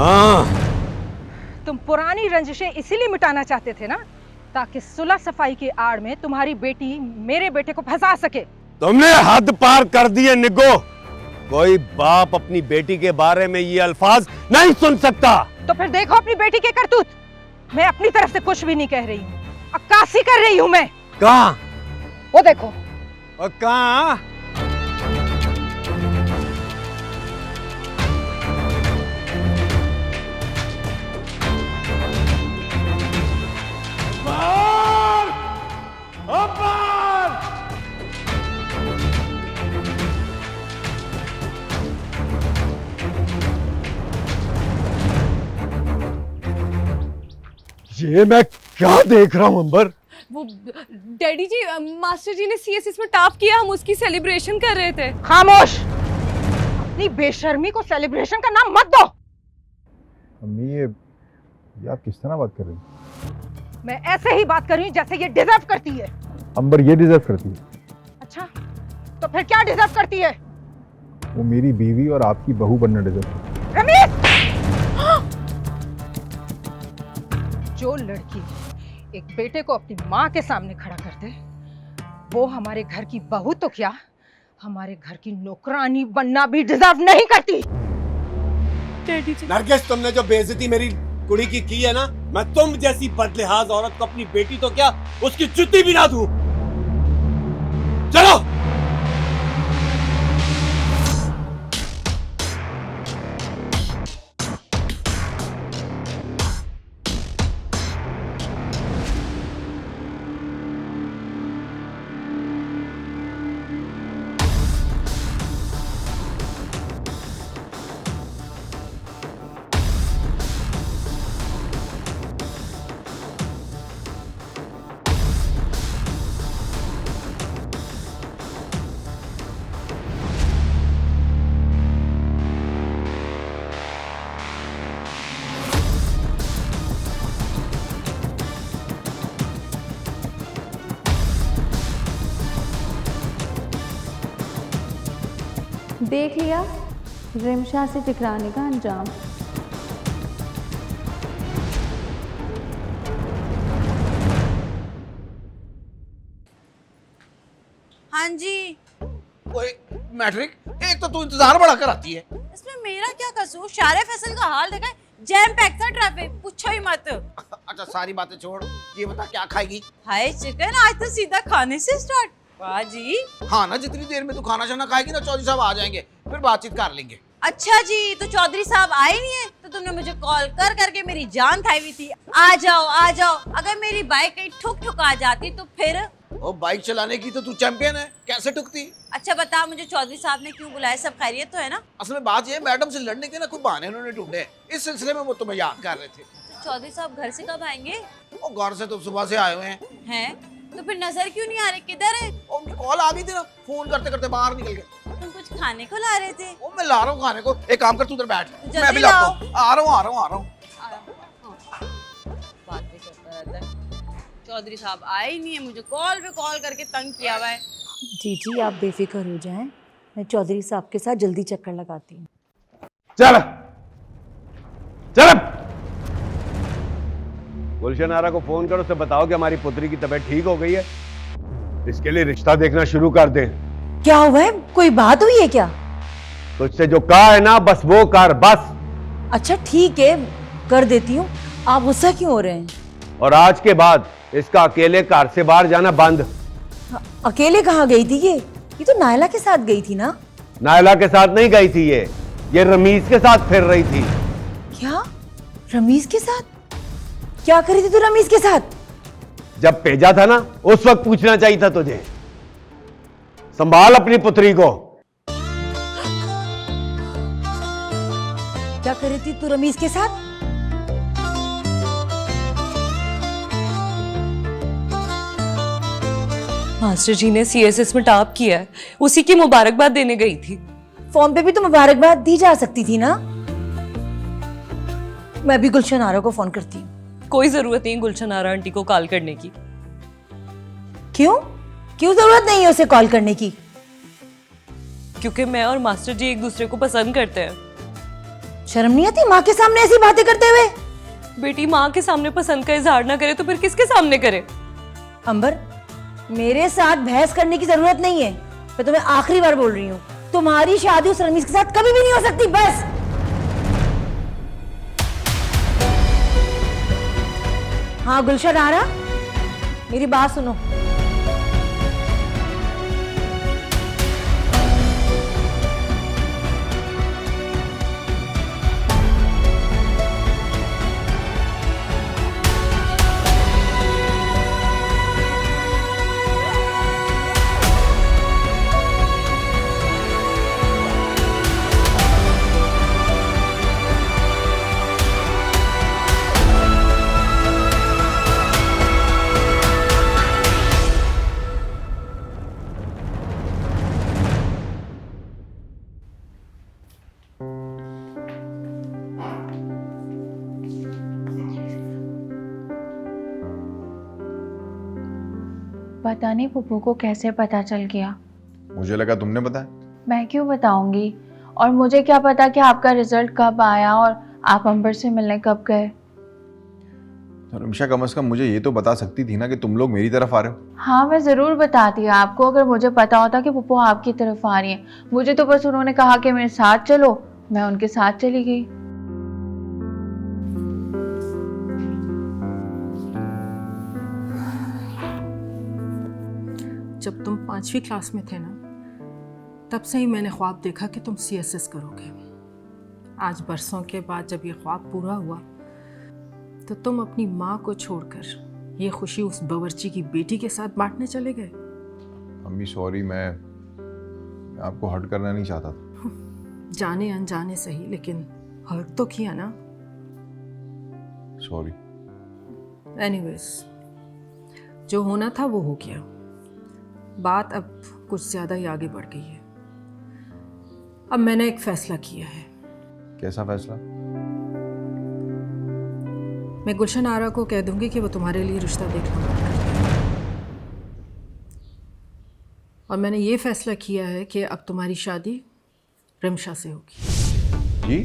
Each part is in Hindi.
हाँ, तुम पुरानी रंजिशें इसीलिए मिटाना चाहते थे ना, ताकि सुलह सफाई की आड़ में तुम्हारी बेटी मेरे बेटे को फंसा सके। तुमने हद पार कर दी है निग्गो। कोई बाप अपनी बेटी के बारे में ये अल्फाज नहीं सुन सकता। तो फिर देखो अपनी बेटी के करतूत। मैं अपनी तरफ से कुछ भी नहीं कह रही हूँ, अक्कासी कर रही हूँ मैं। कहाँ? वो देखो। और कहाँ? ये मैं क्या देख रहा हूं अंबर? वो डैडी जी, मास्टर जी ने सीएसएस में टॉप किया, हम उसकी सेलिब्रेशन कर रहे थे। खामोश। अपनी बेशर्मी को सेलिब्रेशन का नाम मत दो। अम्मी ये आप किस तरह बात कर रही हैं? मैं ऐसे ही बात कर रही हूँ जैसे ये डिजर्व करती है। अंबर ये डिजर्व करती है। अच्छा, तो फिर क्या डिजर्व करती है? वो मेरी बीवी और आपकी बहू बनना डिजर्व करती है। रमेश! जो लड़की एक बेटे को अपनी माँ के सामने खड़ा कर दे, वो हमारे घर की बहू तो क्या, हमारे घर की नौकरानी बनना भी डिजर्व नहीं करती। डैडी जी, नरगिस, तुमने जो बेइज्जती मेरी कुड़ी की है ना, मैं तुम जैसी बदलिहाज औरत को अपनी बेटी तो क्या, उसकी जुत्ती भी ना दूं। चलो। देख लिया रिमशा से टकराने का अंजाम। हाँ जी। ओए मैट्रिक, एक तो तू इंतजार बड़ा कराती है। इसमें मेरा क्या कसूर? शारे फैसल का हाल देखा, जैम पैक था ट्रैफिक, पूछो ही मत। अच्छा सारी बातें छोड़, ये बता क्या खाएगी? हाय चिकन, आज तो सीधा खाने से स्टार्ट। वाह जी। हाँ ना, जितनी देर में तू खाना शाना खाएगी ना, चौधरी साहब आ जाएंगे, फिर बातचीत कर लेंगे। अच्छा जी, तो चौधरी साहब आए नहीं है तो तुमने मुझे कॉल कर करके मेरी जान खाई हुई थी, आ जाओ आ जाओ। अगर मेरी बाइक कहीं ठुक ठुका जाती तो फिर? ओ बाइक चलाने की तो तू चैंपियन है, कैसे टुकती? अच्छा बता मुझे, चौधरी साहब ने क्यों बुलाया? सब खैरियत तो है ना? असल में बात ये, मैडम से लड़ने के ना कुछ बहाने उन्होंने ढूंढे, इस सिलसिले में वो तुम्हें याद कर रहे थे। तो चौधरी साहब घर से कब आएंगे? वो घर से तो सुबह से आए हुए हैं। हैं? तो फिर नजर क्यों नहीं आ रहे, किधर है? उनकी कॉल आ गई थी ना, फोन करते करते बाहर निकल गए। तुम कुछ खाने को ला रहे थे? वो मैं ला रहा हूँ खाने को, एक काम कर तू उधर बैठ, जल्दी मैं भी लाता हूँ। आ रहा हूँ। बातें करता रहता है। चौधरी साहब आए ही नहीं है, मुझे कॉल पे कॉल करके तंग किया हुआ है। जी आप बेफिक्र हो जाएं, मैं चौधरी साहब के साथ जल्दी चक्कर लगाती हूँ। चल चल। गुलशन आरा को फोन करो, उससे बताओ कि हमारी पुत्री की तबीयत ठीक हो गई है, इसके लिए रिश्ता देखना शुरू कर दें। क्या हुआ है? कोई बात हुई है क्या? तुझसे जो कहा है ना, बस वो कर बस। अच्छा ठीक है, कर देती हूँ। आप गुस्सा क्यों हो रहे हैं? और आज के बाद इसका अकेले घर से बाहर जाना बंद। अकेले कहाँ गई थी ये तो नायला के साथ गई थी ना? नायला के साथ नहीं गई थी, ये रमीज के साथ फिर रही थी। क्या? रमीज के साथ? क्या करी थी तू रमीज के साथ? जब भेजा था ना, उस वक्त पूछना चाहिए था तुझे। संभाल अपनी पुत्री को। क्या करी थी तू रमीज के साथ? मास्टर जी ने सीएसएस में टॉप किया है, उसी की मुबारकबाद देने गई थी। फोन पे भी तो मुबारकबाद दी जा सकती थी ना? मैं भी गुलशन आरा को फोन करती हूँ। कोई जरूरत नहीं गुलशन आरा आंटी को कॉल करने की। क्यों जरूरत नहीं है उसे कॉल करने की? क्योंकि मैं और मास्टर जी एक दूसरे को पसंद करते हैं। शर्म नहीं आती माँ के सामने ऐसी बातें करते हुए? बेटी माँ के सामने पसंद का इजहार ना करे तो फिर किसके सामने करे? अंबर, मेरे साथ बहस करने की जरूरत नहीं है। मैं तुम्हें आखिरी बार बोल रही हूँ, तुम्हारी शादी उस रमीज के साथ कभी भी नहीं हो सकती। बस हाँ गुलशन आरा, मेरी बात सुनो। पता नहीं पुप्पू को कैसे पता चल गया। मुझे लगा तुमने बताया। मैं क्यों बताऊंगी, और मुझे क्या पता कि आपका रिजल्ट कब आया और आप अंबर से मिलने कब गए। तो रिमशा, कम से कम मुझे ये तो बता सकती थी ना कि तुम लोग मेरी तरफ आ रहे हो। हाँ मैं ज़रूर बताती आपको, अगर मुझे पता होता कि पुप्पू आपकी तरफ आ रही है। मुझे तो बस उन्होंने कहा कि मेरे साथ चलो, मैं उनके साथ चली गई। जब तुम 5वीं क्लास में थे ना, तब से ही मैंने ख्वाब देखा कि तुम CSS करोगे। आज बरसों के बाद जब ये ख्वाब पूरा हुआ तो तुम अपनी माँ को छोड़कर ये खुशी उस बावर्ची की बेटी के साथ बांटने चले गए। अम्मी सॉरी, मैं आपको हर्ट करना नहीं चाहता था। जाने अनजाने सही, लेकिन हर्ट तो किया ना। सॉरी। एनीवेज, जो होना था वो हो गया। बात अब कुछ ज़्यादा ही आगे बढ़ गई है। अब मैंने एक फैसला किया है। कैसा फैसला? मैं गुलशन आरा को कह दूंगी कि वो तुम्हारे लिए रिश्ता देखना बंद कर दे। और मैंने ये फैसला किया है कि अब तुम्हारी शादी रिमशा से होगी। जी?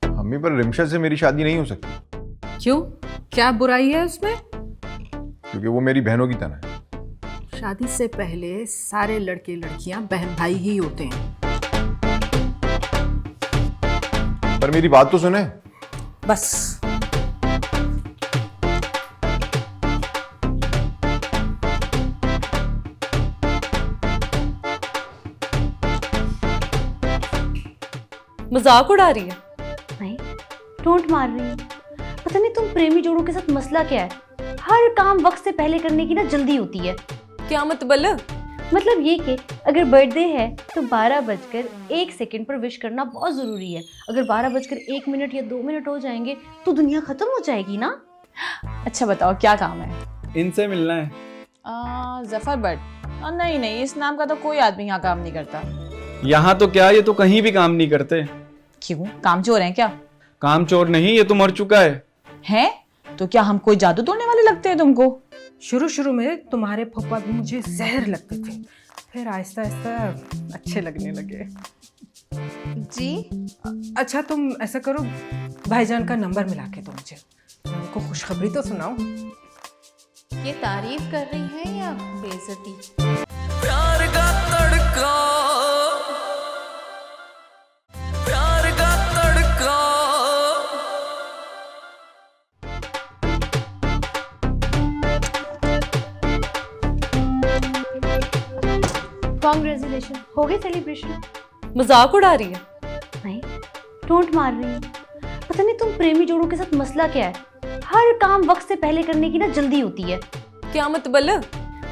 अम्मी, पर रिमशा से मेरी शादी नहीं हो सकती। क्यों, क्या बुराई है उसमें? क्योंकि वो मेरी बहनों की तरह है। शादी से पहले सारे लड़के लड़कियां बहन भाई ही होते हैं। पर मेरी बात तो सुने। बस मजाक उड़ा रही है? नहीं, टोंट मार रही हूँ। पता नहीं तुम प्रेमी जोड़ों के साथ मसला क्या है, हर काम वक्त से पहले करने की ना जल्दी होती है। क्या मतलब? मतलब ये कि अगर बर्थडे है तो 12:01 पर विश करना बहुत ज़रूरी है। अगर 12:01 या 2 मिनट हो जाएंगे तो दुनिया ख़त्म हो जाएगी ना। अच्छा बताओ क्या काम है? इनसे मिलना है। जफर बट? नहीं नहीं, इस नाम का तो कोई आदमी यहाँ काम नहीं करता। यहाँ तो क्या, ये तो कहीं भी काम नहीं करते। क्यों, काम चोर हैं क्या? काम चोर नहीं, ये तो मर चुका है। हैं? तो क्या हम कोई जादू तोड़ने वाले लगते हैं तुमको? शुरू में तुम्हारे फूफा भी मुझे जहर लगते थे, फिर आहिस्ता आहिस्ता अच्छे लगने लगे। जी अच्छा तुम ऐसा करो, भाईजान का नंबर मिला के दो मुझे, उनको खुशखबरी तो सुनाओ। ये तारीफ कर रही है या बेइज्जती? प्यार का तड़का, प्यार का तड़का। कांग्रेचुलेशन, हो गई सेलिब्रेशन? मजाक उड़ा रही है? नहीं, टोंट मार रही हूँ। पता नहीं तुम प्रेमी जोड़ों के साथ मसला क्या है, हर काम वक्त से पहले करने की ना जल्दी होती है। क्या मतलब?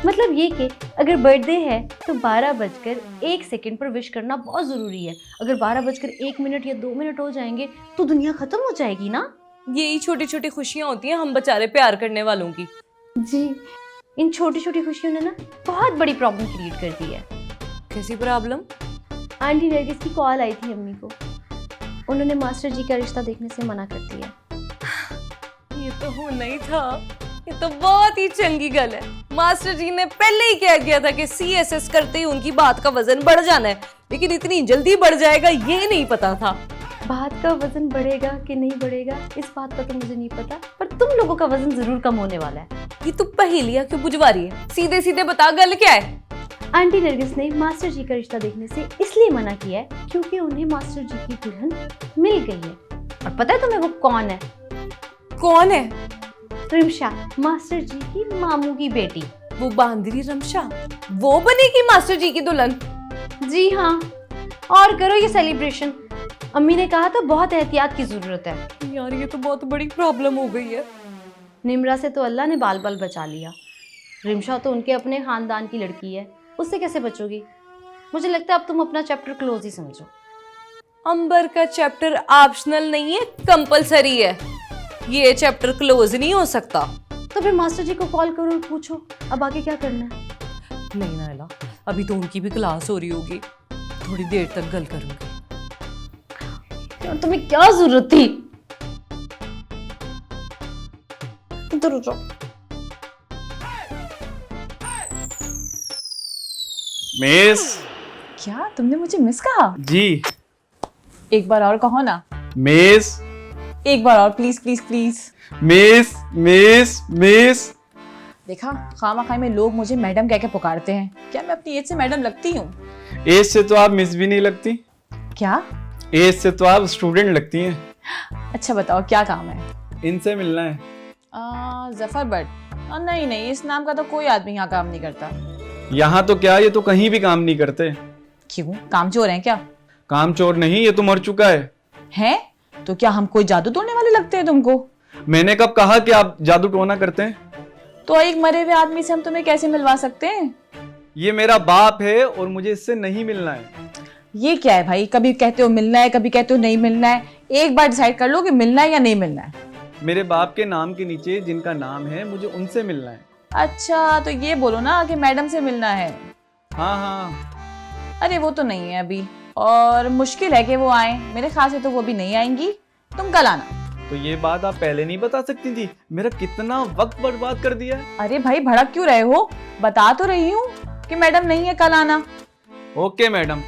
मतलब ये कि अगर बर्थडे है तो 12:01 पर विश करना बहुत ज़रूरी है। अगर 12:01 या 2 मिनट हो जाएंगे तो दुनिया ख़त्म हो जाएगी ना। यही छोटी छोटी खुशियाँ होती हैं हम बेचारे प्यार करने वालों की। जी, इन छोटी छोटी खुशियों ने ना बहुत बड़ी प्रॉब्लम क्रिएट कर दी है। कैसी प्रॉब्लम? आंटी नरगिस की कॉल आई थी अम्मी को, उन्होंने मास्टर जी का रिश्ता देखने से मना कर दिया। ये तो होना ही था, ये तो बहुत ही चंगी गल है। मास्टर जी ने पहले ही कह दिया था कि CSS करते ही उनकी बात का वजन बढ़ जाना है, लेकिन इतनी जल्दी बढ़ जाएगा ये नहीं पता था। बात का वजन बढ़ेगा कि नहीं बढ़ेगा इस बात का तो मुझे नहीं पता, पर तुम लोगों का वजन जरूर कम होने वाला है। ये तू पहेलियां क्यों बुझवा रही है? सीधे सीधे बता गल क्या है? आंटी नरगिस ने मास्टर जी का रिश्ता देखने से इसलिए मना किया है क्योंकि उन्हें मास्टर जी की दुल्हन मिल गई है। और पता है तुम्हें वो कौन है? कौन है? रिमशा, मास्टर जी की मामू की बेटी। वो बांदरी रमशा, वो बनेगी मास्टर जी की दुल्हन? जी हाँ, और करो ये सेलिब्रेशन। अम्मी ने कहा था बहुत एहतियात की जरूरत है। यार ये तो बहुत बड़ी प्रॉब्लम हो गई है। निम्रा से तो अल्लाह ने बाल बाल बचा लिया, रिमशा तो उनके अपने खानदान की लड़की है, उससे कैसे बचोगी? मुझे लगता है अब तुम अपना चैप्टर क्लोज ही समझो। अंबर का चैप्टर ऑप्शनल नहीं है, कंपलसरी है। ये चैप्टर क्लोज नहीं हो सकता। तो फिर मास्टर जी को कॉल करो और पूछो अब आगे क्या करना है। नहीं नायला, अभी तो उनकी भी क्लास हो रही होगी, थोड़ी देर तक गल करूंगी। और तुम्हें क्या जरूरत थी? इधर हो जाओ। मिस। क्या तुमने मुझे मिस कहा? जी। एक बार और कहो ना। मिस। एक बार और please please please. Miss miss miss. देखा, खामा में लोग मुझे मैडम कह के पुकारते हैं। क्या मैं अपनी एज से मैडम लगती हूँ? एज से तो आप मिस भी नहीं लगती। क्या? एज से तो आप स्टूडेंट लगती हैं। अच्छा बताओ क्या काम है? इनसे मिलना है। जफर बट। नहीं नहीं, इस नाम का तो कोई आदमी यहाँ काम नहीं करता। यहाँ तो क्या, ये तो कहीं भी काम नहीं करते। क्यों, काम चोर हैं क्या? काम चोर नहीं, ये तो मर चुका है। हैं? तो क्या हम कोई जादू तोड़ने वाले लगते हैं तुमको? मैंने कब कहा कि आप जादू टोना करते हैं? तो एक मरे हुए आदमी से हम तुम्हें कैसे मिलवा सकते हैं? ये मेरा बाप है और मुझे इससे नहीं मिलना है। ये क्या है भाई, कभी कहते हो मिलना है, कभी कहते हो नहीं मिलना है। एक बार डिसाइड कर लो कि मिलना है या नहीं मिलना है। मेरे बाप के नाम के नीचे जिनका नाम है, मुझे उनसे मिलना है। अच्छा, तो ये बोलो ना कि मैडम से मिलना है। हाँ हाँ। अरे वो तो नहीं है अभी, और मुश्किल है कि वो आए। मेरे ख्याल से तो वो भी नहीं आएंगी, तुम कल आना। तो ये बात आप पहले नहीं बता सकती थी? मेरा कितना वक्त बर्बाद कर दिया। अरे भाई भड़क क्यों रहे हो? बता तो रही हूँ कि मैडम नहीं है, कल आना। Okay madam.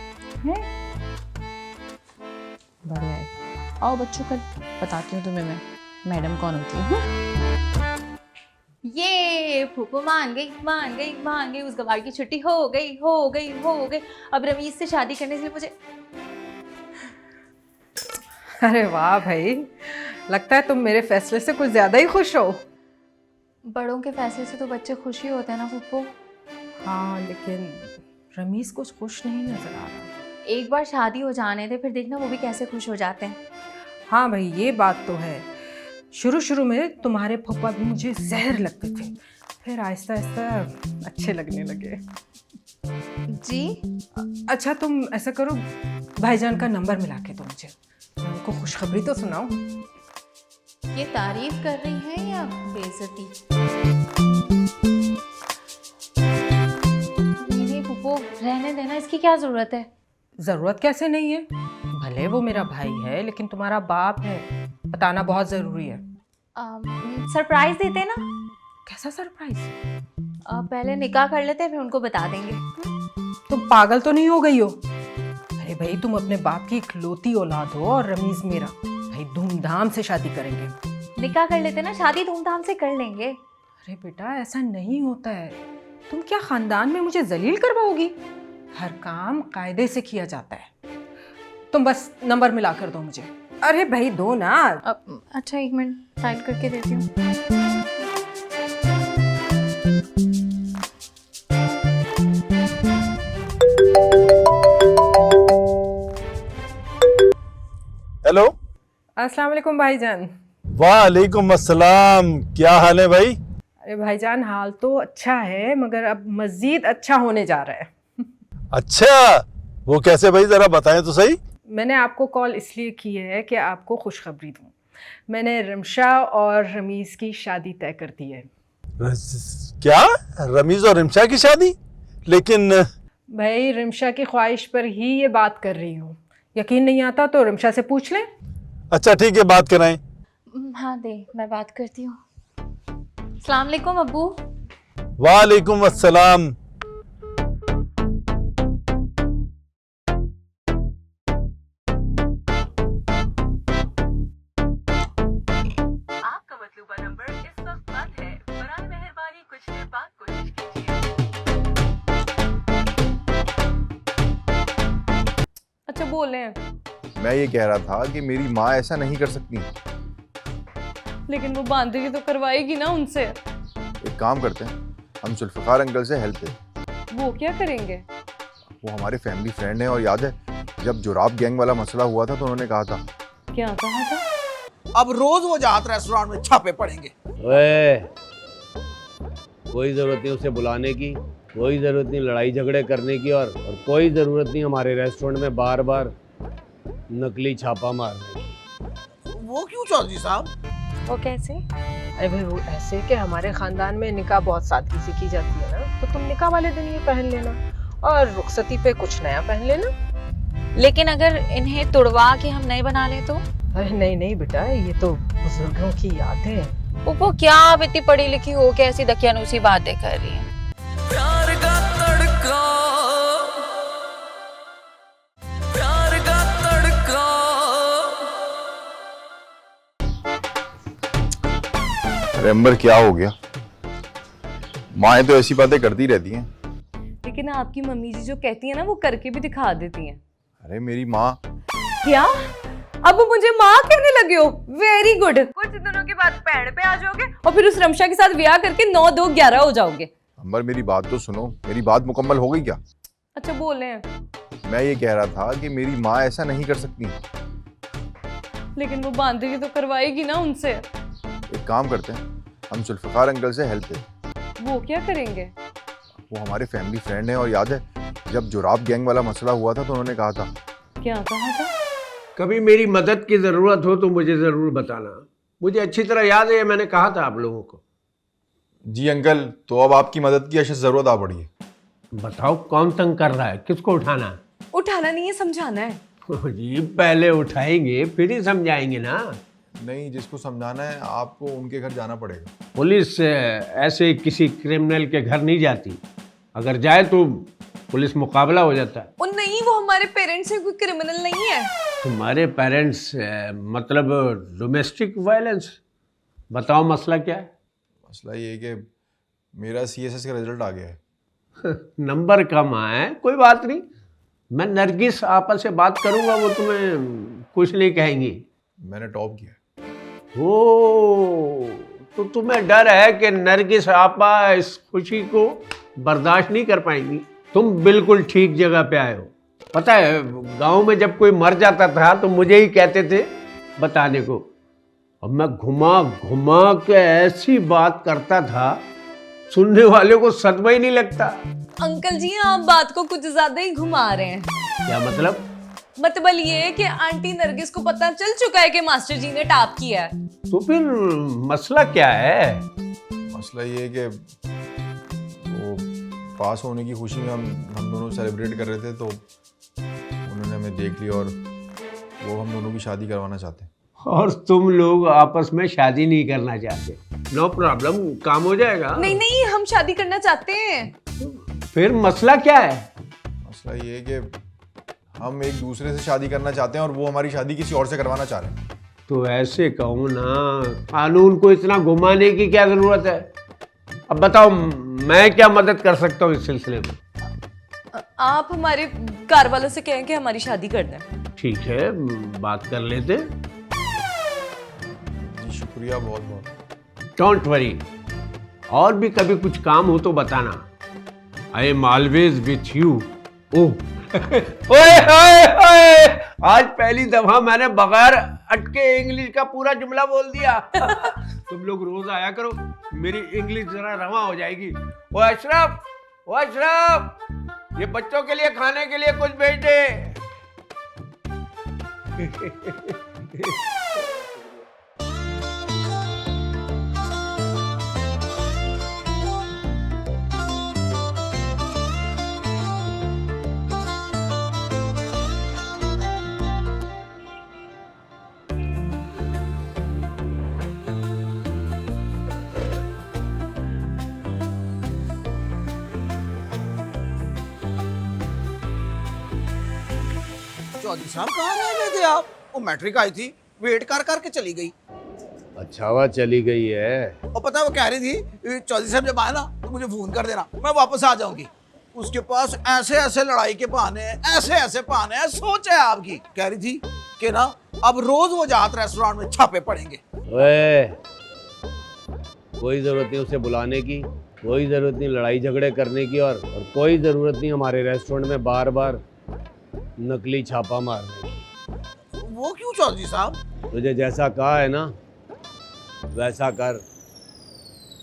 बढ़िया है, आओ बच्चों कल बताती हूँ तुम्हें मैं मैडम कौन होती है। ये फूफू मान गई मान गई मान गई, उस गवार की छुट्टी हो गई हो गई हो गई। अब रमीज से शादी करने से मुझे। अरे वाह भाई, लगता है तुम मेरे फैसले से कुछ ज्यादा ही खुश हो। बड़ों के फैसले से तो बच्चे खुश ही होते हैं ना फूफू। हाँ, लेकिन रमीज कुछ खुश नहीं नजर आ रहा। एक बार शादी हो जाने दे, फिर देखना वो भी कैसे खुश हो जाते हैं। हाँ भाई, ये बात तो है। शुरू शुरू में तुम्हारे फूफा भी मुझे जहर लगते थे, फिर आहिस्ता आहिस्ता अच्छे लगने लगे। जी अच्छा तुम ऐसा करो, भाईजान का नंबर मिला के दो मुझे, मैं उनको खुशखबरी तो सुनाओ। ये तारीफ कर रही हैं या बेइज्जती? नहीं फूफू, रहने देना, इसकी क्या जरूरत है? जरूरत कैसे नहीं है? भले वो मेरा भाई है, लेकिन तुम्हारा बाप है, बताना बहुत जरूरी है। सरप्राइज देते ना। कैसा सरप्राइज? पहले निकाह कर लेते हैं, फिर उनको बता देंगे। तुम पागल तो नहीं हो गई हो? अरे भाई, तुम अपने बाप की इकलौती औलाद हो और रमीज मेरा भाई, धूमधाम से शादी करेंगे। निकाह कर लेते ना, शादी धूमधाम से कर लेंगे। अरे बेटा, ऐसा नहीं होता है। तुम क्या खानदान में मुझे जलील करवाओगी? हर काम कायदे से किया जाता है। तुम बस नंबर मिला कर दो मुझे। अरे भाई दो ना। अच्छा 1 मिनट टाइप करके देती हूँ। हेलो। अस्सलाम वालेकुम भाईजान। वालेकुम अस्सलाम, क्या हाल है भाई? अरे भाईजान, हाल तो अच्छा है, मगर अब मजीद अच्छा होने जा रहा है। अच्छा, वो कैसे भाई, जरा बताएं तो सही। मैंने आपको कॉल इसलिए की है कि आपको खुशखबरी दूं। मैंने रिमशा और रमीज़ की शादी तय कर दी है। क्या? रमीज और रिमशा की शादी? लेकिन भाई, रिमशा की ख्वाहिश पर ही ये बात कर रही हूँ। यकीन नहीं आता तो रिमशा से पूछ लें। अच्छा ठीक है, बात कराएं। हाँ दे, मैं बात करती हूँ। अस्सलाम वालेकुम अब्बू। वालेकुम अस्सलाम। आपका मतलूबा नंबर इस वक्त बंद है। बराए मेहरबानी कुछ देर बाद कोशिश कीजिए। अच्छा बोले, मैं ये कह रहा था कि मेरी माँ ऐसा नहीं कर सकती। लेकिन वो बांधेगी तो करवाएगी ना उनसे। एक काम करते हैं, हम जुल्फ़िकार अंकल से हेल्प लेते। वो क्या करेंगे? वो हमारे फैमिली फ्रेंड हैं और याद है जब जुराब गैंग वाला मसला हुआ था तो उन्होंने कहा था। क्या कहा था? अब रोज वो जात रेस्टोरेंट में छापे पड़ेंगे। ओए, कोई जरूरत नहीं उसे बुलाने की, कोई जरूरत नहीं लड़ाई झगड़े करने की, और कोई जरूरत नहीं हमारे रेस्टोरेंट में बार बार नकली छापा मारने की। वो क्यों चौधरी साहब? वो कैसे? अरे भाई वो ऐसे कि हमारे खानदान में निकाह बहुत सादगी से की जाती है ना, तो तुम निकाह वाले दिन ये पहन लेना और रुखसती पे कुछ नया पहन लेना। लेकिन अगर इन्हें तुड़वा के हम नए बना लें तो? अरे नहीं नहीं बेटा, ये तो बुजुर्गों की यादें हैं। वो क्या आप इतनी पढ़ी लिखी हो के ऐसी दकियानूसी बातें कर रही हैं? प्यार का तड़का, प्यार का तड़का। अरे अंबर क्या हो गया? माएँ तो ऐसी बातें करती रहती हैं। लेकिन आपकी मम्मी जी जो कहती है ना वो करके भी दिखा देती हैं। अरे मेरी माँ। क्या? अब मुझे माँ कहने लगे हो? Very good. कुछ दिनों के बाद पैड़ पे आ जाओगे और फिर उस रमशा के साथ ब्याह करके 9 2 11 हो जाओगे। अंबर मेरी बात तो सुनो, मेरी बात मुकम्मल हो गई क्या? अच्छा बोले, मैं ये कह रहा था कि मेरी माँ ऐसा नहीं कर सकती। लेकिन वो बांधेगी तो करवाएगी ना उनसे। एक काम करते हैं, हम जुल्फ़िकार अंकल से हेल्प लेते। वो क्या करेंगे? वो हमारे फैमिली फ्रेंड हैं और याद है जब जुराब गैंग वाला मसला हुआ था तो उन्होंने कहा था। क्या कहा था? कभी मेरी मदद की ज़रूरत हो तो मुझे ज़रूर बताना। मुझे अच्छी तरह याद है, मैंने कहा था आप लोगों को। जी अंकल, तो अब आपकी मदद की अशद ज़रूरत आ पड़ी है। बताओ कौन तंग कर रहा है, किसको उठाना है? उठाना नहीं है, समझाना है। जी पहले उठाएंगे फिर ही समझाएंगे ना। नहीं, जिसको समझाना है आपको उनके घर जाना पड़ेगा। पुलिस ऐसे किसी क्रिमिनल के घर नहीं जाती, अगर जाए तो पुलिस मुकाबला हो जाता है। और नहीं, वो हमारे पेरेंट्स हैं, कोई क्रिमिनल नहीं है। तुम्हारे पेरेंट्स मतलब डोमेस्टिक वायलेंस? बताओ मसला क्या है? मसला ये है कि मेरा CSS का रिजल्ट आ गया है। नंबर कम आए, कोई बात नहीं, मैं नरगिस आपा से बात करूंगा, वो तुम्हें कुछ नहीं कहेंगी। मैंने टॉप किया। ओ, तो तुम्हें डर है कि नरगिस आपा इस खुशी को बर्दाश्त नहीं कर पाएंगी। तुम बिल्कुल ठीक जगह पे आए हो। पता है गांव में जब कोई मर जाता था तो मुझे ही कहते थे बताने को, अब मैं घुमा घुमा के ऐसी बात करता था सुनने वाले को सदमा ही नहीं लगता। अंकल जी आप बात को कुछ ज्यादा ही घुमा रहे हैं। क्या मतलब? मतलब ये है कि आंटी नरगिस को पता चल चुका है कि मास्टर जी ने टॉप किया है। तो फिर मसला क्या है? मसला ये है कि वो पास होने की खुशी में हम दोनों सेलिब्रेट कर रहे थे तो उन्होंने हमें देख लिया और वो हम दोनों की शादी करवाना चाहते हैं। और तुम लोग आपस में शादी नहीं करना चाहते? नो प्रॉब्लम, काम हो जाएगा। नहीं नहीं, हम शादी करना चाहते हैं। फिर मसला क्या है? मसला ये है कि हम एक दूसरे से शादी करना चाहते हैं और वो हमारी शादी किसी और से करवाना चाह रहे हैं। तो ऐसे कहूँ ना, कानून को इतना घुमाने की क्या जरूरत है? अब बताओ मैं क्या मदद कर सकता हूँ इस सिलसिले में? आप हमारे कार वालों से कहें कि हमारी शादी कर दें। ठीक है, बात कर लेते। जी शुक्रिया बहुत बहुत। डोंट वरी, और भी कभी कुछ काम हो तो बताना। I am always with you. Oh ओए ओए ओए, आज पहली दफा मैंने बगैर अटके इंग्लिश का पूरा जुमला बोल दिया। तुम लोग रोज आया करो, मेरी इंग्लिश जरा रवा हो जाएगी। ओ अशरफ, ओ अशरफ, ये बच्चों के लिए खाने के लिए कुछ भेज दे। चौधरी साहब कहाँ रह गए थे आप? वो मैट्रिक आई थी, वेट कर करके चली गई। अच्छा हुआ चली गई है। और पता है वो कह रही थी चौधरी साहब जब आए ना तो मुझे फोन कर देना, मैं वापस आ जाऊंगी। उसके पास ऐसे ऐसे लड़ाई के बहाने हैं, ऐसे ऐसे बहाने हैं, सोच है आपकी। कह रही थी कि ना अब रोज वो जात रेस्टोरेंट में छापे पड़ेंगे। ओए, कोई जरूरत नहीं उसे बुलाने की, कोई जरूरत नहीं लड़ाई झगड़े करने की, और कोई जरूरत नहीं हमारे रेस्टोरेंट में बार बार नकली छापा मारने की। वो क्यों चौधरी साहब? तुझे जैसा कहा है ना वैसा कर।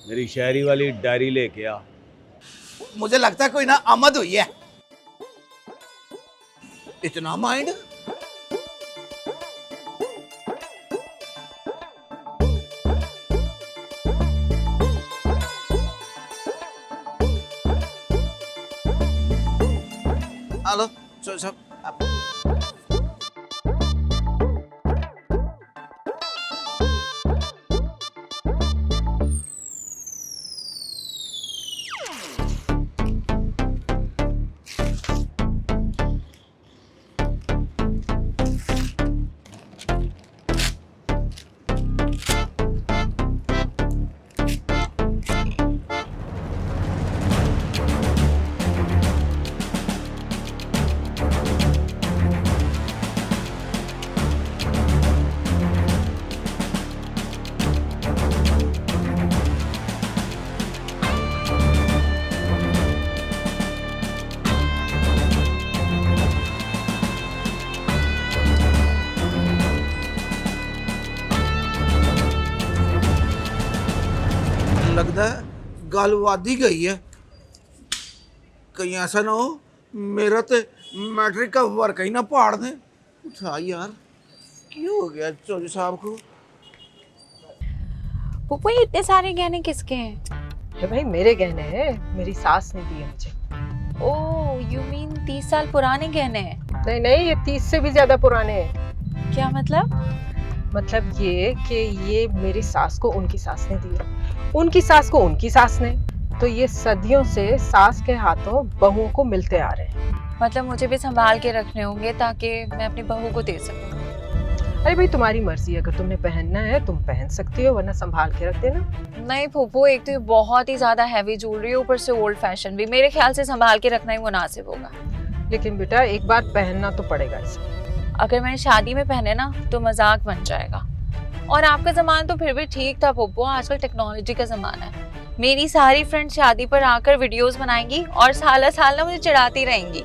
मेरी शायरी वाली डायरी लेके आ। मुझे लगता है कोई ना आमद हुई है। इतना माइंड? हेलो चौधरी साहब, लगता है गलवादी गई है। कहीं ऐसा ना हो मेरा तो मैट्रिक का वर्क ही ना पाड़ दें। उठा यार, क्यों हो गया चौधरी साहब को? पुप्पू ये इतने सारे गहने किसके हैं? अरे भाई मेरे गहने हैं, मेरी सास ने दिए मुझे। ओह यू मीन 30 साल पुराने गहने हैं? नहीं नहीं, ये 30 से भी ज्यादा पुराने हैं। क्या मतलब? मतलब ये कि ये मेरी सास को उनकी सास ने दिए, उनकी सास को उनकी सास ने, तो ये सदियों से सास के हाथों बहुओं को मिलते आ रहे हैं। मतलब मुझे भी संभाल के रखने होंगे ताकि मैं अपनी बहू को दे सकूं। अरे भाई तुम्हारी मर्जी, अगर तुमने पहनना है तुम पहन सकती हो, वरना संभाल के रख देना। नहीं फूफू, एक तो ये बहुत ही ज्यादा हैवी ज्वेलरी, ऊपर से ओल्ड फैशन भी, मेरे ख्याल से संभाल के रखना ही मुनासिब होगा। लेकिन बेटा एक बार पहनना तो पड़ेगा इसे। अगर मैंने शादी में पहने ना तो मजाक बन जाएगा। और आपका जमाना तो फिर भी ठीक था पप्पू, आजकल टेक्नोलॉजी का जमाना है। मेरी सारी फ्रेंड्स शादी पर आकर वीडियोस बनाएंगी और साल साल ना मुझे चिढ़ाती रहेंगी।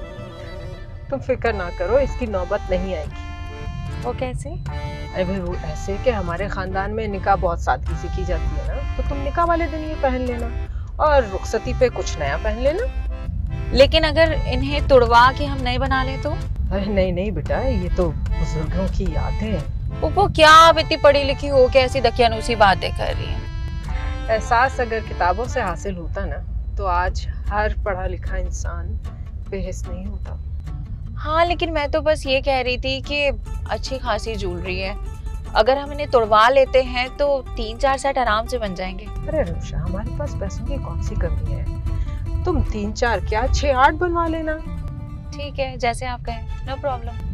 तुम फिक्र ना करो, इसकी नौबत नहीं आएगी। वो कैसे? अरे भाई वो ऐसे कि हमारे खानदान में निकाह बहुत सादगी से की जाती है ना, तो तुम निकाह वाले दिन ये पहन लेना और रुखसती पे कुछ नया पहन लेना। लेकिन अगर इन्हें तुड़वा के हम नए बना ले तो? अरे नहीं नहीं बेटा, ये तो बुजुर्गों की यादें हैं। पप्पू क्या आप इतनी पढ़ी लिखी हो के ऐसी दकियानूसी बातें कर रही हैं? एहसास अगर किताबों से हासिल होता ना तो आज हर पढ़ा लिखा इंसान बेहिस नहीं होता। हाँ लेकिन मैं तो बस ये कह रही थी कि अच्छी खासी ज्वेलरी है, अगर हम इन्हें तुड़वा लेते हैं तो 3-4 सेट आराम से बन जाएंगे। अरे रुषा, हमारे पास पैसों की कौन सी कमी है, तुम 3-4 क्या 6-8 बनवा लेना। ठीक है जैसे आप कहें, नो प्रॉब्लम।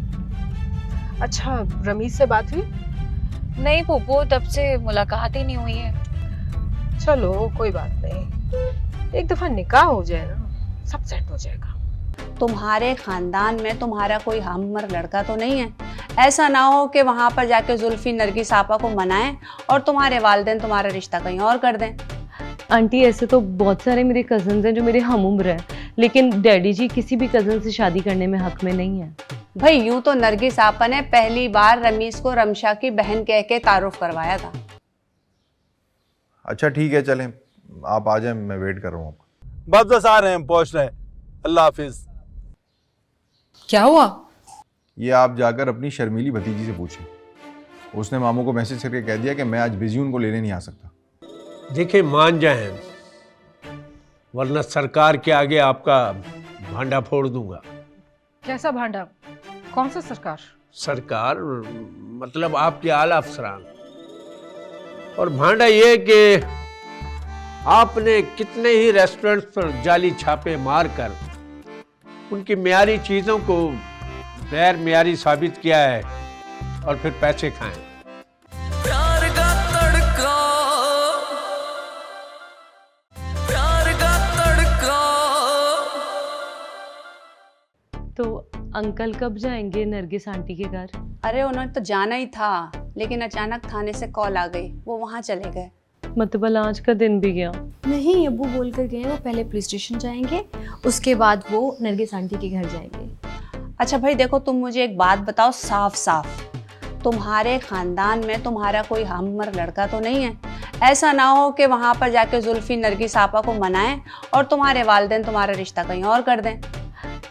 अच्छा रमीज से बात हुई? नहीं पुप्पू, तब से मुलाकात ही नहीं हुई है। चलो कोई बात नहीं, एक दफा निकाह हो जाए ना सब सेट हो जाएगा। तुम्हारे खानदान में तुम्हारा कोई हमउम्र लड़का तो नहीं है? ऐसा ना हो कि वहाँ पर जाके जुल्फी नरगिस आपा को मनाएं और तुम्हारे वालिदैन तुम्हारा रिश्ता कहीं और कर दें। आंटी ऐसे तो बहुत सारे मेरे कजन्स हैं जो मेरे हमउम्र हैं, लेकिन डैडी जी किसी भी कजन से शादी करने में हक में नहीं है। भाई यूं तो नरगिस आपा ने पहली बार रमीज को रमशा की बहन कह के तारुफ करवाया था। अच्छा ठीक है, चलें आप आ जाएं, मैं वेट कर रहा हूँ आपका। बस बस आ रहे हैं, पहुंच रहे हैं। अल्लाह हाफिज। क्या हुआ? ये आप जाकर अपनी शर्मीली भतीजी से पूछें, उसने मामू को मैसेज करके कह दिया कि मैं आज बिजी हूं, उनको लेने नहीं आ सकता। देखिए मान जाएं, वरना सरकार के आगे आपका भांडा फोड़ दूंगा। कैसा भांडा? कौन सा सरकार? सरकार मतलब आपके आला अफसरान। और भांडा ये कि आपने कितने ही रेस्टोरेंट्स पर जाली छापे मारकर उनकी मियारी चीज़ों को पैर म्यारी साबित किया है और फिर पैसे खाएं। प्यार का तड़का, प्यार का तड़का। तो अंकल कब जाएंगे नरगिस आंटी के घर? अरे उन्होंने तो जाना ही था, लेकिन अचानक थाने से कॉल आ गई, वो वहाँ चले गए। मतलब आज का दिन भी गया। नहीं, अब्बू बोल कर गए वो पहले पुलिस स्टेशन जाएंगे, उसके बाद वो नरगिस आंटी के घर जाएंगे। अच्छा भाई देखो, तुम मुझे एक बात बताओ साफ साफ, तुम्हारे खानदान में तुम्हारा कोई हमउम्र लड़का तो नहीं है? ऐसा ना हो कि वहाँ पर जाके जुल्फी नरगिस आपा को मनाएं और तुम्हारे वालिदैन तुम्हारा रिश्ता कहीं और कर दें।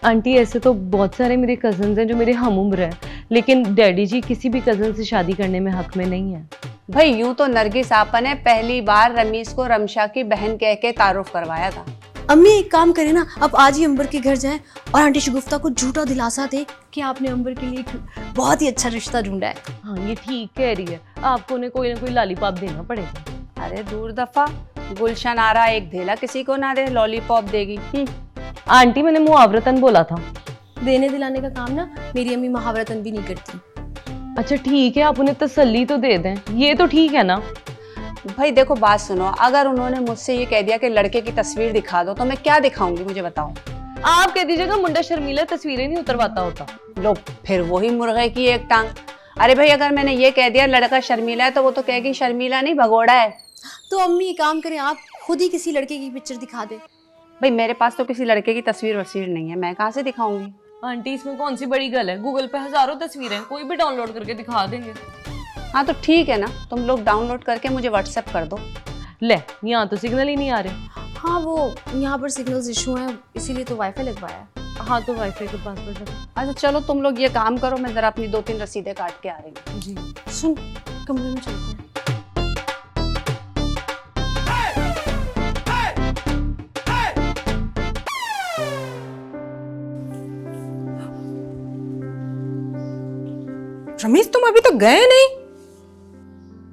आंटी ऐसे तो बहुत सारे मेरे कजन्स हैं जो मेरे हम उम्र हैं, लेकिन डैडी जी किसी भी कजन से शादी करने में हक में नहीं है। भाई यूं तो नरगिस आपा ने पहली बार रमीज को रमशा की बहन कह के तारुफ करवाया था। अम्मी एक काम करें ना, अब आज ही अंबर के घर जाएं और आंटी शगुफ्ता को झूठा दिलासा दे कि आपने अंबर के लिए एक बहुत ही अच्छा रिश्ता ढूंढा है। हाँ ये ठीक कह रही है, आपको उन्हें कोई ना कोई लॉलीपॉप देना पड़ेगा। अरे दूर दफा, गुलशन आ रहा एक धेला किसी को ना दे लॉलीपॉप देगी। आंटी मैंने मुहावरतन बोला था। देने दिलाने का काम ना मेरी अम्मी महावरतन भी नहीं करती। अच्छा ठीक है, आप उन्हें तसल्ली तो दे दें, ये तो ठीक है ना। भाई देखो बात सुनो, अगर उन्होंने मुझसे ये कह दिया कि लड़के की तस्वीर दिखा दो तो मैं क्या दिखाऊंगी, मुझे बताओ। आप कह दीजिएगा मुंडा शर्मीला तस्वीरें नहीं उतरवाता होता। लो फिर वही मुर्गे की एक टांग। अरे भाई अगर मैंने ये कह दिया लड़का शर्मीला है तो वो तो कहेगी शर्मीला नहीं भगोड़ा है। तो अम्मी एक काम करें, आप खुद ही किसी लड़के की पिक्चर दिखा दे। भाई मेरे पास तो किसी लड़के की तस्वीर वस्वीर नहीं है, मैं कहाँ से दिखाऊंगी। आंटी इसमें कौन सी बड़ी गल है, गूगल पे हजारों तस्वीरें, कोई भी डाउनलोड करके दिखा देंगे। हाँ तो ठीक है ना, तुम लोग डाउनलोड करके मुझे व्हाट्सएप कर दो। ले यहाँ तो सिग्नल ही नहीं आ रहे। हाँ वो यहाँ पर सिग्नल्स इशू है, इसीलिए तो वाईफाई लगवाया है। हाँ तो वाईफाई के पास पर। अच्छा चलो तुम लोग ये काम करो, मैं जरा अपनी 2-3 रसीदें काट के आ रही हूँ। जी सुन, कमरे में चलते हैं। रमेश तुम अभी तो गए नहीं?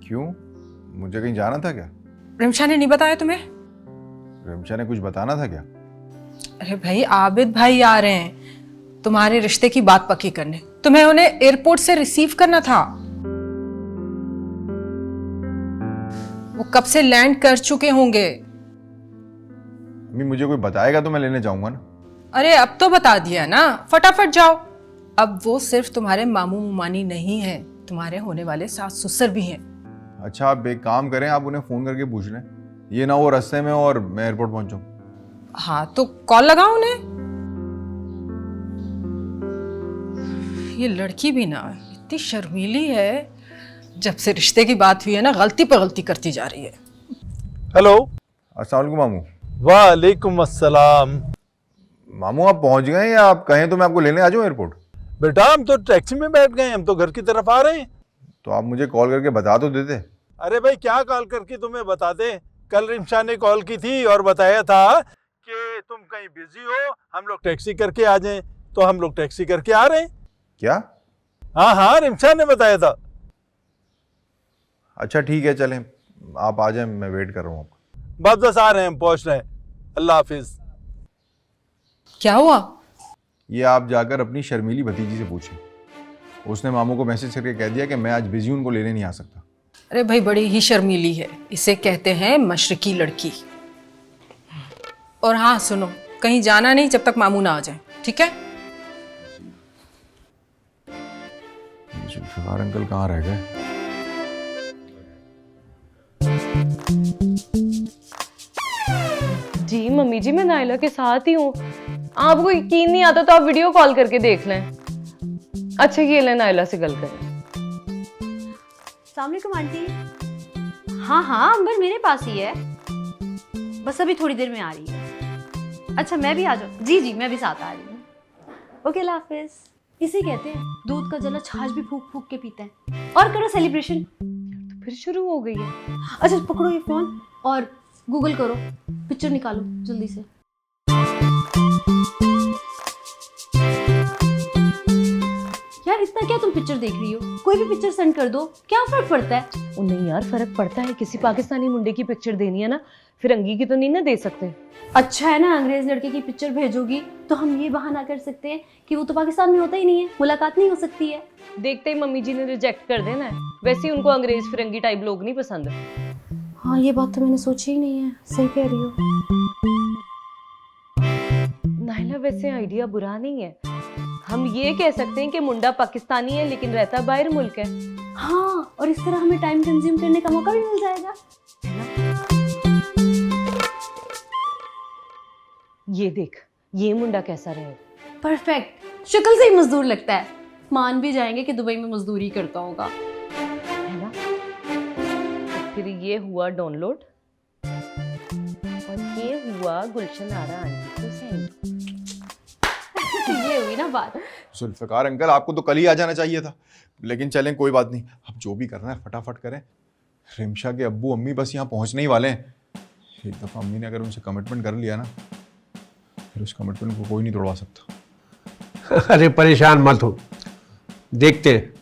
क्यों, मुझे कहीं जाना था क्या? रिमशा ने नहीं बताया तुम्हें? रिमशा ने कुछ बताना था क्या? अरे भाई आबिद भाई आ रहे हैं तुम्हारे रिश्ते की बात पक्की करने, तुम्हें उन्हें एयरपोर्ट से रिसीव करना था। वो कब से लैंड कर चुके होंगे। अम्मी मुझे कोई बताएगा तो मैं लेने जाऊंगा ना। अरे अब तो बता दिया ना, फटाफट जाओ। अब वो सिर्फ तुम्हारे मामू मुमानी नहीं है, तुम्हारे होने वाले सास ससुर भी हैं। अच्छा आप एक काम करें, आप उन्हें फोन करके पूछ लें, ये ना वो रास्ते में और मैं एयरपोर्ट पहुंचूं। हाँ तो कॉल लगाओ उन्हें। ये लड़की भी ना इतनी शर्मीली है, जब से रिश्ते की बात हुई है ना गलती पर गलती करती जा रही है। हेलो। अस्सलाम वालेकुम मामू। वालेकुम अस्सलाम। मामू आप पहुंच गए या आप कहें तो मैं आपको लेने आ जाऊं एयरपोर्ट? बेटा हम तो टैक्सी में बैठ गए, हम तो घर की तरफ आ रहे हैं। तो आप मुझे कॉल करके बता तो देते। अरे भाई क्या कॉल करके तुम्हें बता दे, कल रिमशा ने कॉल की थी और बताया था कि तुम कहीं बिजी हो, हम लोग टैक्सी करके आ जाएं, तो हम लोग टैक्सी करके आ रहे हैं। क्या? हाँ रिमशा ने बताया था। अच्छा ठीक है चलें, आप आ जाएं, मैं वेट कर रहा हूँ आपका। बस आ रहे हैं, हम पहुंच रहे हैं। अल्लाह हाफिज। क्या हुआ? ये आप जाकर अपनी शर्मीली भतीजी से पूछें, उसने मामू को मैसेज करके कह दिया कि मैं आज बिजी हूं, उनको लेने नहीं आ सकता। अरे भाई बड़ी ही शर्मीली है, इसे कहते हैं मशरकी लड़की। और हाँ सुनो, कहीं जाना नहीं जब तक मामू ना आ जाए, ठीक है? जुल्फिकार अंकल कहाँ रह गए? जी मम्मी जी मैं नाइला के साथ ही हूँ, आपको यकीन नहीं आता तो आप वीडियो कॉल करके देख लें। अच्छा ये लें, नाइला से गल करें। अस्सलाम वालेकुम आंटी। हाँ हाँ अंबर मेरे पास ही है, बस अभी थोड़ी देर में आ रही है। अच्छा मैं भी आ जाऊँ? जी जी मैं भी साथ आ रही हूँ। ओके अल्लाह हाफिज। इसे कहते हैं दूध का जला छाछ भी फूक फूक के पीता है। और करो सेलिब्रेशन। तो फिर शुरू हो गई है। अच्छा पकड़ो ये फोन और गूगल करो, पिक्चर निकालो जल्दी से। यार इतना क्या तुम पिक्चर देख रही हो? कोई भी पिक्चर सेंड कर दो, क्या फर्क पड़ता है? ओ नहीं यार, फर्क पड़ता है। किसी पाकिस्तानी मुंडे की पिक्चर देनी है ना, फिरंगी की तो नहीं ना दे सकते। अच्छा है ना, अंग्रेज लड़के की पिक्चर भेजोगी तो हम ये बहाना कर सकते हैं कि वो तो पाकिस्तान में होता ही नहीं है, मुलाकात नहीं हो सकती है। देखते ही मम्मी जी ने रिजेक्ट कर देना है। वैसे ही उनको अंग्रेज फिरंगी टाइप लोग नहीं पसंद। हाँ, ये बात तो मैंने सोची ही नहीं है, सही कह रही हो। नाहिला, वैसे आइडिया बुरा नहीं है। हम ये कह सकते हैं कि मुंडा पाकिस्तानी है लेकिन रहता बाहर मुल्क है। हाँ, और इस तरह हमें टाइम कंज्यूम करने का मौका भी मिल जाएगा। ये देख, ये मुंडा कैसा रहेगा? परफेक्ट, शक्ल से ही मजदूर लगता है। मान भी जाएंगे कि दुबई में मजदूरी करता होगा, है ना? तो फिर ये हुआ डाउनलोड और ये हुआ गुलशन आरा आंटी को सेंड। ये हुई ना बात। जुल्फ़िकार अंकल, आपको तो कल ही आ जाना चाहिए था, लेकिन चलें कोई बात नहीं, अब जो भी करना है फटाफट करें। रिमशा के अब्बू अम्मी बस यहाँ पहुँचने ही वाले हैं। एक दफ़ा अम्मी ने अगर उनसे कमिटमेंट कर लिया ना, फिर उस कमिटमेंट को कोई नहीं तोड़वा सकता। अरे परेशान मत हो, देखते हैं।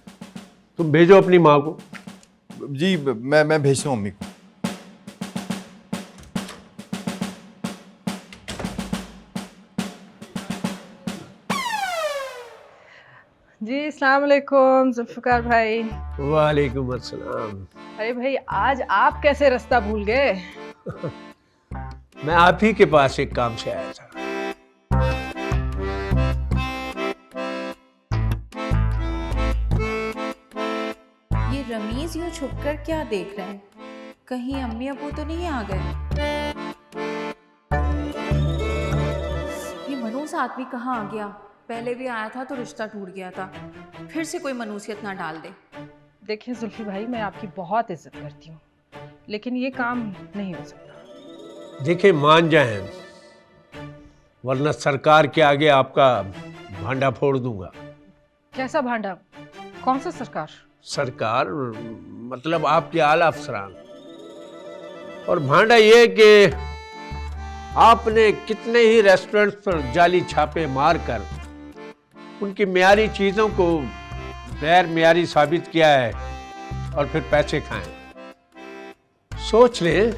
तुम भेजो अपनी माँ को। जी मैं भेजता हूँ अम्मी को। जी अस्सलाम वालेकुम जुल्फ़िकार भाई। वालेकुम अस्सलाम। अरे भाई, आज आप कैसे रास्ता भूल गए? मैं आप ही के पास एक काम से आया था। ये रमीज यूं छुपकर क्या देख रहे हैं? कहीं अम्मी अबू तो नहीं आ गए? ये मनूस आदमी कहाँ आ गया? पहले भी आया था तो रिश्ता टूट गया था, फिर से कोई मनूसियत ना डाल दे। देखिए जुल्फी भाई, मैं आपकी बहुत इज्जत करती हूँ, लेकिन ये काम नहीं हो सकता। देखिए, मान जाएं, वरना सरकार के आगे आपका भांडा फोड़ दूंगा। कैसा भांडा? कौन सा सरकार? सरकार मतलब आपके आला अफसरान। और भांडा ये कि आपने कितने ही रेस्टोरेंट्स पर जाली छापे मारकर उनकी मियारी चीज़ों को गैर मियारी साबित किया है और फिर पैसे खाएं। सोच लें,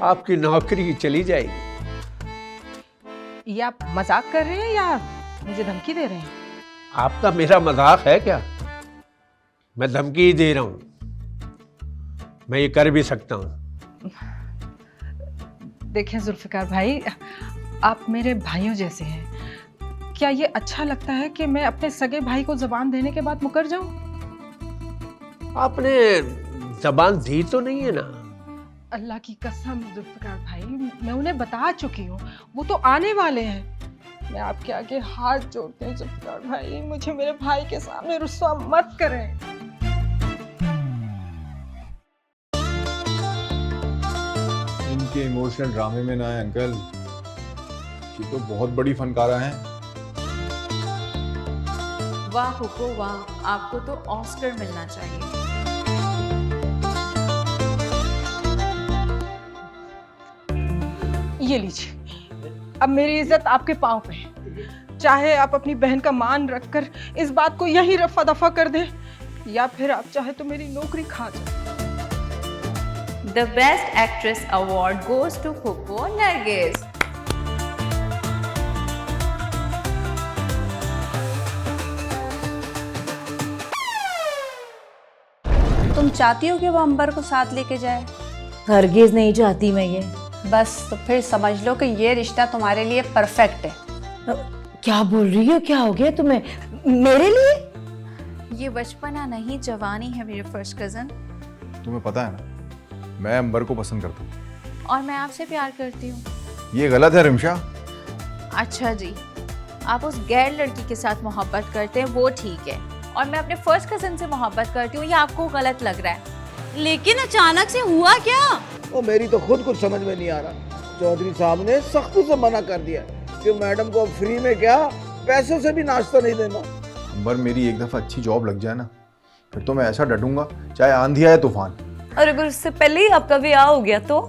आपकी नौकरी चली जाएगी। ये आप मजाक कर रहे हैं या मुझे धमकी दे रहे हैं? आपका मेरा मजाक है क्या? मैं धमकी ही दे रहा हूं। मैं ये कर भी सकता हूं। देखिए जुल्फ़िकार भाई, आप मेरे भाइयों जैसे हैं। क्या ये अच्छा लगता है कि मैं अपने सगे भाई को जबान देने के बाद मुकर जाऊं? आपने जबान दी तो नहीं है ना? अल्लाह की कसम जुल्फ़िकार भाई, मैं उन्हें बता चुकी हूँ, वो तो आने वाले हैं। मैं आपके आगे हाथ जोड़ती हूँ जुल्फ़िकार भाई, मुझे मेरे भाई के सामने रुस्वा मत करें। इनके इमोशनल ड्रामे में ना है अंकल, ये तो बहुत बड़ी फनकारा हैं। वाह हुको वाह, आपको तो ऑस्कर मिलना चाहिए। ये लीजिए, अब मेरी इज्जत आपके पांव पे है। चाहे आप अपनी बहन का मान रखकर इस बात को यही रफा दफा कर दें, या फिर आप चाहे तो मेरी नौकरी खा जाए। The Best Actress Award goes to हुको Nargis. तुम चाहती हो कि वो अंबर को साथ लेके जाए? हरगिज नहीं चाहती मैं ये। बस तो फिर समझ लो कि ये रिश्ता तुम्हारे लिए परफेक्ट है। क्या बोल रही हो? क्या हो गया तुम्हें? मेरे लिए? ये बचपना नहीं, जवानी है मेरे फर्स्ट कजन। तुम्हें पता है ना, मैं अंबर को पसंद करता हूँ। और मैं आपसे प्यार करती हूँ। ये गलत है रिमशा। अच्छा जी, आप उस गैर लड़की के साथ मोहब्बत करते हैं वो ठीक है, और मैं अपने फर्स्ट कजन से मोहब्बत करती हूँ, ये आपको गलत लग रहा है। लेकिन अचानक से हुआ क्या? वो मेरी तो खुद कुछ समझ में नहीं आ रहा। चौधरी साहब ने सख्ती से मना कर दिया कि मैडम को फ्री में क्या, पैसों से भी नाश्ता नहीं देना। अंबर, मेरी एक दफ़ा अच्छी जॉब लग जाए ना, फिर तो मैं ऐसा डटूंगा चाहे आंधी आए तूफान। और अगर उससे पहले ही आपका ब्याह हो गया तो?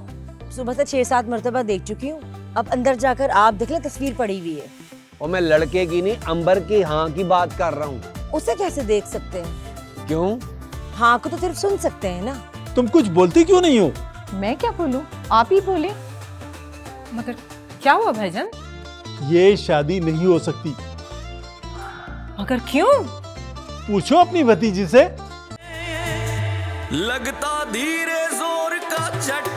सुबह से 6-7 मरतबा देख चुकी हूँ, अब अंदर जाकर आप देख ले, तस्वीर पड़ी हुई है। और मैं लड़के की नहीं अंबर की हाँ की बात कर रहा हूँ। उसे कैसे देख सकते हैं? क्यों? हाँ को तो सिर्फ सुन सकते हैं ना। तुम कुछ बोलती क्यों नहीं हो? मैं क्या बोलूं, आप ही बोले। मगर क्या हुआ भाईजान? ये शादी नहीं हो सकती। मगर क्यों? पूछो अपनी भतीजी से। लगता धीरे जोर का झटका